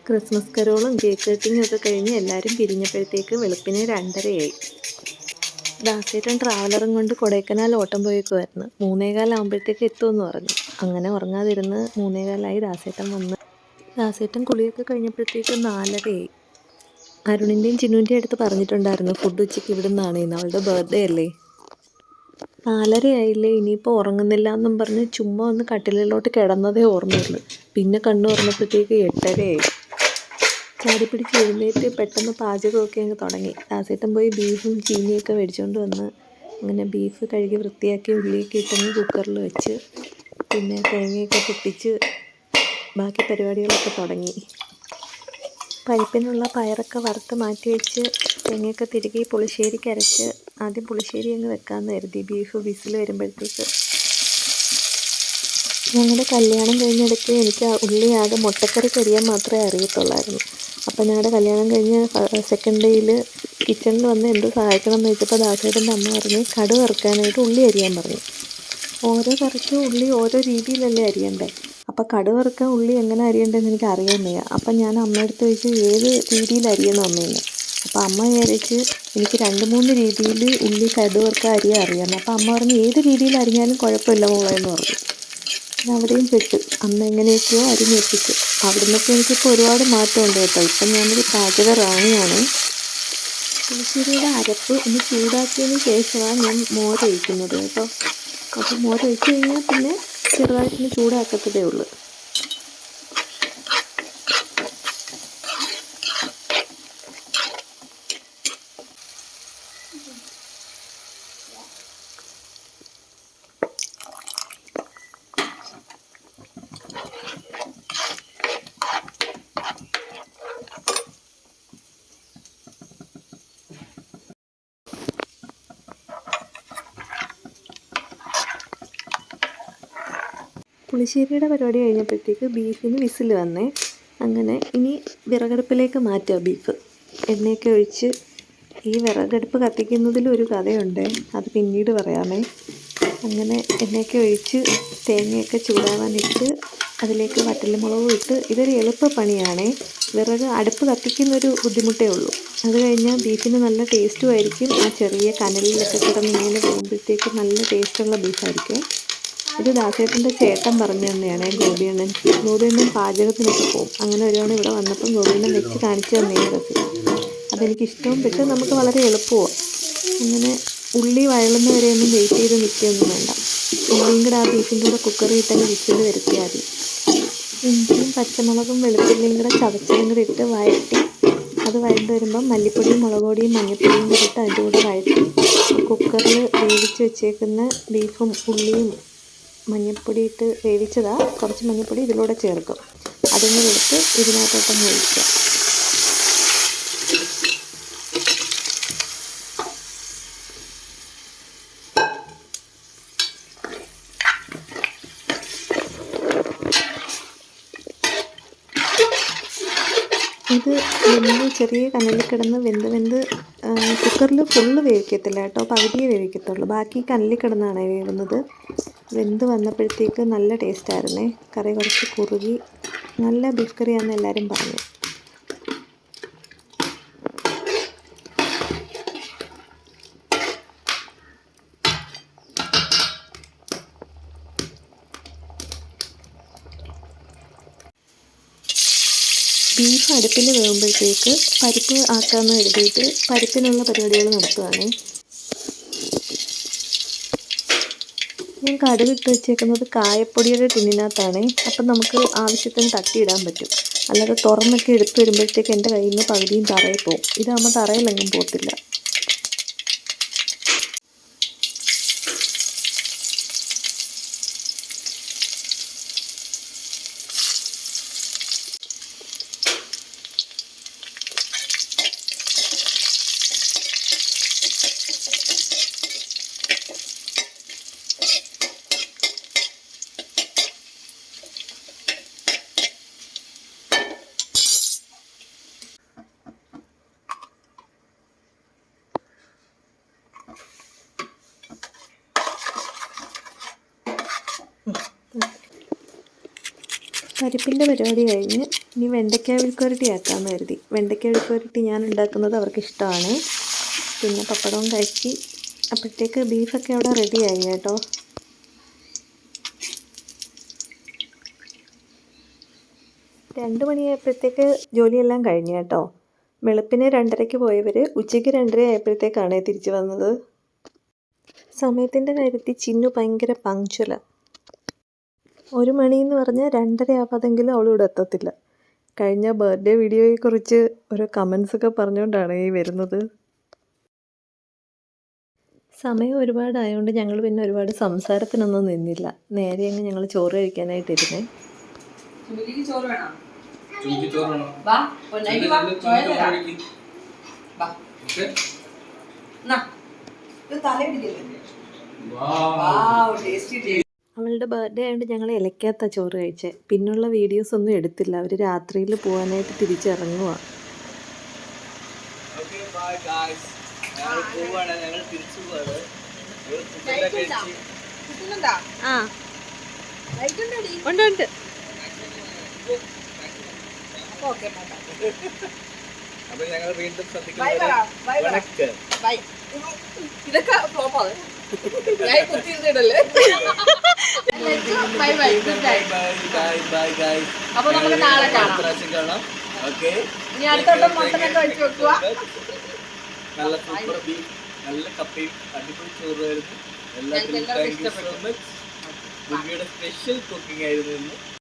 Christmas കരോളും cake കട്ടിങ്ങും ഒക്കെ കഴിഞ്ഞ് എല്ലാവരും പിരിഞ്ഞപ്പോഴത്തേക്ക് വെളുപ്പിന് 2:30 ദാസേട്ടൻ ട്രാവലറും കൊണ്ട് കൊടൈക്കനാൽ ഓട്ടം പോയേക്കുമായിരുന്നു. 3:15 ആകുമ്പോഴത്തേക്ക് എത്തുമെന്ന് പറഞ്ഞു. അങ്ങനെ ഉറങ്ങാതിരുന്ന് 3:15 ദാസേട്ടൻ വന്ന്. ദാസേട്ടൻ കുളിയൊക്കെ കഴിഞ്ഞപ്പോഴത്തേക്ക് 4:30. അരുണിൻ്റെയും ചിന്നുവിൻ്റെയും അടുത്ത് പറഞ്ഞിട്ടുണ്ടായിരുന്നു ഫുഡ് ഉച്ചയ്ക്ക് ഇവിടെ നിന്നാണ്. ഇന്ന് അവളുടെ ബർത്ത്ഡേ അല്ലേ. 4:30 ഇനിയിപ്പോൾ ഉറങ്ങുന്നില്ല എന്നും പറഞ്ഞ് ചുമ്മാ ഒന്ന് കട്ടിലിലോട്ട് കിടന്നതേ ഓർമ്മയുള്ളൂ. പിന്നെ കണ്ണു തുറന്നപ്പോഴത്തേക്ക് 8:30. ചാടിപ്പിടിച്ച് എഴുന്നേറ്റ് പെട്ടെന്ന് പാചകമൊക്കെ അങ്ങ് തുടങ്ങി. ദാസേട്ടൻ പോയി ബീഫും ചീനിയൊക്കെ മേടിച്ചുകൊണ്ട് വന്ന് അങ്ങനെ ബീഫ് കഴുകി വൃത്തിയാക്കി ഉള്ളിയൊക്കെ ഇട്ടങ്ങ് കുക്കറിൽ വെച്ച് പിന്നെ തേങ്ങയൊക്കെ പൊട്ടിച്ച് ബാക്കി പരിപാടികളൊക്കെ തുടങ്ങി. പരിപ്പിനുള്ള പയറൊക്കെ വറുത്ത് മാറ്റി വെച്ച് തേങ്ങയൊക്കെ തിരുകി പുളിശ്ശേരിക്ക് അരച്ച് ആദ്യം പുളിശ്ശേരി അങ്ങ് വെക്കാമെന്ന് കരുതി. ബീഫ് വിസിൽ വരുമ്പോഴത്തേക്ക് ഞങ്ങളുടെ കല്യാണം കഴിഞ്ഞിടയ്ക്ക് എനിക്ക് ഉള്ളി ആകെ മുട്ടക്കറിക്ക് അരിയാൻ മാത്രമേ അറിയത്തുള്ളായിരുന്നു. അപ്പം ഞങ്ങളുടെ കല്യാണം കഴിഞ്ഞ് സെക്കൻഡ് ഡേയിൽ കിച്ചണിൽ വന്ന് എന്ത് സഹായിക്കണം എന്ന് വെച്ചപ്പോൾ ദാസേട്ടൻ്റെ അമ്മ പറഞ്ഞ് കടുക് വറുക്കാനായിട്ട് ഉള്ളി അരിയാൻ പറഞ്ഞു. ഓരോ കറിക്കും ഉള്ളി ഓരോ രീതിയിലല്ലേ അരിയണ്ടേ. അപ്പോൾ കടുക് വറുക്കാൻ ഉള്ളി എങ്ങനെ അരിയണ്ടതെന്ന് എനിക്ക് അറിയാൻ വയ്യ. അപ്പം ഞാൻ അമ്മയടുത്ത് ചോദിച്ചു ഏത് രീതിയിൽ അരിയണം അമ്മയെന്ന്. അപ്പോൾ അമ്മ വിചാരിച്ച് എനിക്ക് 2-3 രീതിയിൽ ഉള്ളി കടുക് വറുക്കാൻ അരിയാൻ അറിയാമെന്ന്. അപ്പോൾ അമ്മ പറഞ്ഞു ഏത് രീതിയിൽ അരിഞ്ഞാലും കുഴപ്പമില്ല മോളെ എന്ന് പറഞ്ഞു. അവിടെയും പെട്ടു. അമ്മ എങ്ങനെയൊക്കെയോ അരിഞ്ഞെത്തിച്ചു. അവിടെ നിന്നൊക്കെ എനിക്കിപ്പോൾ ഒരുപാട് മാറ്റമുണ്ട് കേട്ടോ. ഇപ്പം ഞാനൊരു പാചക റാണിയാണ്. പുളിശ്ശേരിയുടെ അരപ്പ് ഒന്ന് ചൂടാക്കിയതിന് ശേഷമാണ് ഞാൻ മോരൊഴിക്കുന്നത് കേട്ടോ. അപ്പോൾ മോരൊഴിച്ച് കഴിഞ്ഞാൽ പിന്നെ ചെറുതായിട്ടൊന്ന് ചൂടാക്കത്തതേ ഉള്ളൂ. പുളിശ്ശേരിയുടെ പരിപാടി കഴിഞ്ഞപ്പോഴത്തേക്ക് ബീഫിന് വിസിൽ വന്നേ. അങ്ങനെ ഇനി വിറകടുപ്പിലേക്ക് മാറ്റുക ബീഫ്. എണ്ണയൊക്കെ ഒഴിച്ച് ഈ വിറകടുപ്പ് കത്തിക്കുന്നതിലൊരു കഥയുണ്ട്, അത് പിന്നീട് പറയാമേ. അങ്ങനെ എണ്ണയൊക്കെ ഒഴിച്ച് തേങ്ങയൊക്കെ ചൂടാവാനിട്ട് അതിലേക്ക് വറ്റൽമുളകും ഇട്ട് ഇതൊരു എളുപ്പ പണിയാണേ. വിറക് അടുപ്പ് കത്തിക്കുന്നൊരു ബുദ്ധിമുട്ടേ ഉള്ളൂ. അത് കഴിഞ്ഞാൽ ബീഫിന് നല്ല ടേസ്റ്റും ആയിരിക്കും. ആ ചെറിയ കനലിലൊക്കെ കിടന്ന് ഇങ്ങനെ പോകുമ്പോഴത്തേക്ക് നല്ല ടേസ്റ്റുള്ള ബീഫായിരിക്കും. ഇത് ദാസേട്ടൻ്റെ ചേട്ടൻ പറഞ്ഞു തന്നെയാണ് ഗോപിയണ്ണൻ. ഗോപിയണ്ണൻ പാചകത്തിനൊക്കെ പോകും. അങ്ങനെ ഒരു തവണ ഇവിടെ വന്നപ്പം ഗോപിയണ്ണൻ വെച്ച് കാണിച്ചു തന്നെയാണ് റെസിപ്പി. അതെനിക്കിഷ്ടവും പെട്ട് നമുക്ക് വളരെ എളുപ്പമാണ്. അങ്ങനെ ഉള്ളി വഴളുന്നവരെയൊന്നും വെയിറ്റ് ചെയ്ത് നിൽക്കുകയൊന്നും വേണ്ട. ഉള്ളിയും കൂടെ ആ ബീഫിൻ്റെ കൂടെ കുക്കറിൽ ഇട്ടങ്ങ് വിസിൽ വരുത്തിയാൽ മതി. ഇഞ്ചിയും പച്ചമുളകും വെളുത്തുള്ളിയും കൂടെ ചതച്ചതും കൂടെ ഇട്ട് വഴറ്റി അത് വഴണ്ട് വരുമ്പം മല്ലിപ്പൊടിയും മുളക് പൊടിയും മഞ്ഞൾപ്പൊടിയും കൂടെ ഇട്ട് അതിൻ്റെ കൂടെ വഴറ്റി കുക്കറിൽ വേവിച്ച് വെച്ചേക്കുന്ന ബീഫും ഉള്ളിയും മഞ്ഞൾപ്പൊടി ഇട്ട് വേവിച്ചതാണ്. കുറച്ച് മഞ്ഞൾപ്പൊടി ഇതിലൂടെ ചേർക്കും. അതിങ്ങനെ എടുത്ത് ഇതിനകത്തോട്ടൊന്ന് ഒഴിക്കുക. ഇത് ചെറിയ കനലിൽ കിടന്ന് വെന്ത് കുക്കറിൽ ഫുള്ള് വേവിക്കത്തില്ല കേട്ടോ, പകുതിയേ വേവിക്കത്തുള്ളൂ. ബാക്കി കനലിൽ കിടന്നാണ് വേവുന്നത്. വെന്ത് വന്നപ്പോഴത്തേക്ക് നല്ല ടേസ്റ്റായിരുന്നേ. കറി കുറച്ച് കുറുകി നല്ല ബീഫ് കറിയാണെന്ന് എല്ലാവരും പറഞ്ഞു. ബീഫ് അടുപ്പിൽ വേകുമ്പോഴത്തേക്ക് പരിപ്പ് ആക്കാമെന്ന് കരുതിയിട്ട് പരിപ്പിനുള്ള പരിപാടികൾ നടത്തുകയാണ്. ഞാൻ കടുകിട്ട് വെച്ചേക്കുന്നത് കായപ്പൊടിയുടെ ടിന്നിനകത്താണ്. അപ്പം നമുക്ക് ആവശ്യത്തിന് തട്ടിയിടാൻ പറ്റും. അല്ലാതെ തുറന്നൊക്കെ എടുത്ത് വരുമ്പോഴത്തേക്ക് എൻ്റെ കയ്യിൽ നിന്ന് പകുതിയും തറയിൽ പോകും. ഇതാകുമ്പോൾ തറയിലെങ്ങും പോകത്തില്ല. പരിപ്പിൻ്റെ പരിപാടി കഴിഞ്ഞ് ഇനി വെണ്ടയ്ക്ക വിഴുക്കുവരട്ടി ആക്കാമെന്ന് കരുതി. വെണ്ടയ്ക്ക വിഴുക്കുവരട്ടി ഞാൻ ഉണ്ടാക്കുന്നത് അവർക്ക് ഇഷ്ടമാണ്. പിന്നെ പപ്പടവും കഴിച്ച് അപ്പോഴത്തേക്ക് ബീഫൊക്കെ അവിടെ റെഡിയായി കേട്ടോ. രണ്ട് മണിയായപ്പോഴത്തേക്ക് ജോലിയെല്ലാം കഴിഞ്ഞു കേട്ടോ. വെളുപ്പിന് 2:30-ക്ക് പോയവർ ഉച്ചയ്ക്ക് 2:30 ആയപ്പോഴത്തേക്കാണ് തിരിച്ചു വന്നത്. സമയത്തിൻ്റെ കാര്യത്തിൽ ചിന്നു ഭയങ്കര പങ്ക്ച്വലാണ്. 1 മണിയെന്ന് പറഞ്ഞാൽ 2:30 ആവാതെങ്കിലും അവളിവിടെ എത്തത്തില്ല. കഴിഞ്ഞ ബർത്ത്ഡേ വീഡിയോയെക്കുറിച്ച് ഓരോ കമൻസൊക്കെ പറഞ്ഞുകൊണ്ടാണ് ഈ വരുന്നത്. സമയം ഒരുപാടായതുകൊണ്ട് ഞങ്ങൾ പിന്നെ ഒരുപാട് സംസാരത്തിനൊന്നും നിന്നില്ല. നേരെ അങ്ങ് ഞങ്ങൾ ചോറ് കഴിക്കാനായിട്ടിരുന്നേ. അവളുടെ ബർത്ത്ഡേ ആയതുകൊണ്ട് ഞങ്ങൾ ഇലക്കകത്താണ് ചോറ് കഴിച്ചത്. പിന്നുള്ള വീഡിയോസ് ഒന്നും എടുത്തില്ല. അവർ രാത്രിയിൽ പോകാനായിട്ട് തിരിച്ചിറങ്ങുക. ഉണ്ട്. ഇതൊക്കെ ഫ്ലോപ്പാണ്. അപ്പൊ നമുക്ക് നാളെ കാണാം. ഇനി അടുത്തോട്ടം മട്ടനൊക്കെ വെച്ച് വെക്കുക. നല്ല സൂപ്പർ ബീഫ്, നല്ല കപ്പയും അടിപൊളി ചോറായിരുന്നു. എല്ലാവർക്കും thank you so much. Special cooking ആയിരുന്നു ഇന്ന്.